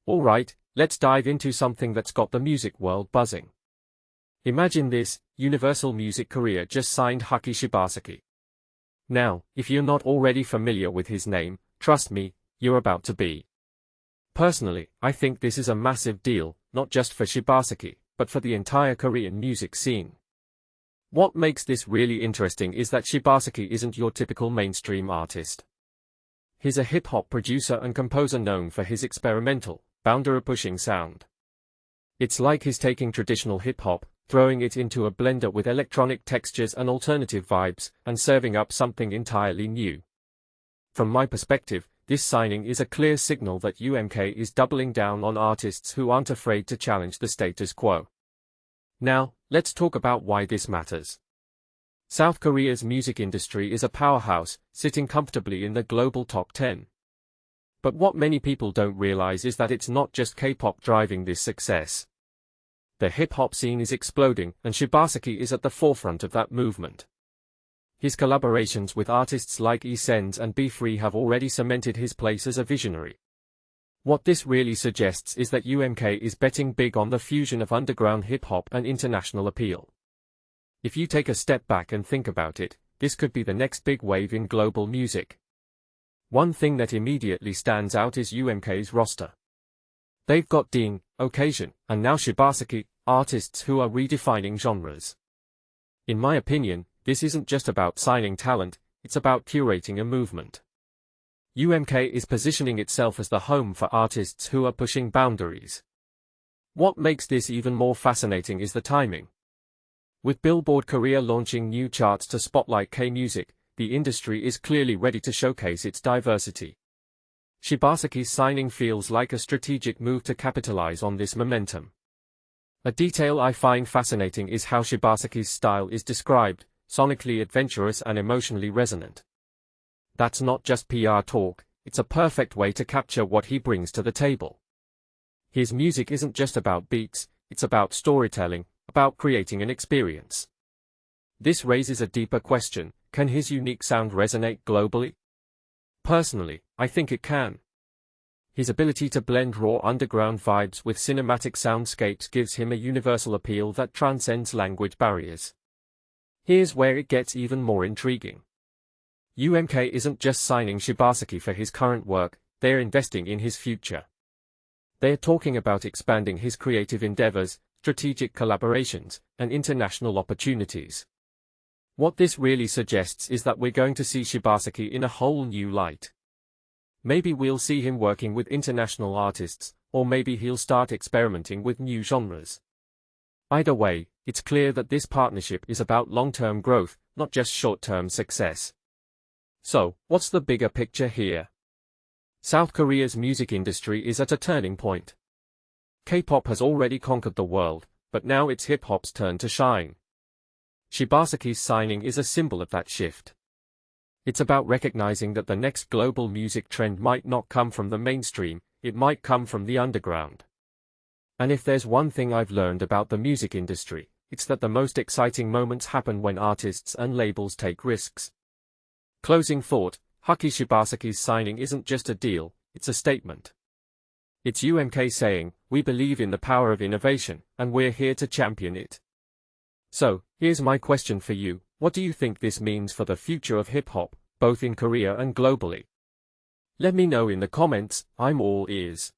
Alright, let's dive into something that's got the music world buzzing. Imagine this, Universal Music Korea just signed Hukky Shibaseki. Now, if you're not already familiar with his name, trust me, you're about to be. Personally, I think this is a massive deal, not just for Shibaseki, but for the entire Korean music scene. What makes this really interesting is that Shibaseki isn't your typical mainstream artist. He's a hip-hop producer and composer known for his experimental, boundary-pushing sound. It's like he's taking traditional hip-hop, throwing it into a blender with electronic textures and alternative vibes, and serving up something entirely new. From my perspective, this signing is a clear signal that UMK is doubling down on artists who aren't afraid to challenge the status quo. Now, let's talk about why this matters. South Korea's music industry is a powerhouse, sitting comfortably in the global top 10. But what many people don't realize is that it's not just K-pop driving this success. The hip-hop scene is exploding, and Shibaseki is at the forefront of that movement. His collaborations with artists like E SENS and B-Free have already cemented his place as a visionary. What this really suggests is that UMK is betting big on the fusion of underground hip-hop and international appeal. If you take a step back and think about it, this could be the next big wave in global music. One thing that immediately stands out is UMK's roster. They've got Ding, Occasion, and now Shibaseki, artists who are redefining genres. In my opinion, this isn't just about signing talent, it's about curating a movement. UMK is positioning itself as the home for artists who are pushing boundaries. What makes this even more fascinating is the timing. With Billboard Korea launching new charts to spotlight K-music, the industry is clearly ready to showcase its diversity. Shibaseki's signing feels like a strategic move to capitalize on this momentum. A detail I find fascinating is how Shibaseki's style is described, sonically adventurous and emotionally resonant. That's not just PR talk, it's a perfect way to capture what he brings to the table. His music isn't just about beats, it's about storytelling, about creating an experience. This raises a deeper question: can his unique sound resonate globally? Personally, I think it can. His ability to blend raw underground vibes with cinematic soundscapes gives him a universal appeal that transcends language barriers. Here's where it gets even more intriguing. UMK isn't just signing Shibaseki for his current work, they're investing in his future. They're talking about expanding his creative endeavors, strategic collaborations, and international opportunities. What this really suggests is that we're going to see Shibaseki in a whole new light. Maybe we'll see him working with international artists, or maybe he'll start experimenting with new genres. Either way, it's clear that this partnership is about long-term growth, not just short-term success. So, what's the bigger picture here? South Korea's music industry is at a turning point. K-pop has already conquered the world, but now it's hip-hop's turn to shine. Shibaseki's signing is a symbol of that shift. It's about recognizing that the next global music trend might not come from the mainstream, it might come from the underground. And if there's one thing I've learned about the music industry, it's that the most exciting moments happen when artists and labels take risks. Closing thought, Hukky Shibaseki's signing isn't just a deal, it's a statement. It's UMK saying, we believe in the power of innovation, and we're here to champion it. So, here's my question for you: what do you think this means for the future of hip-hop, both in Korea and globally? Let me know in the comments, I'm all ears.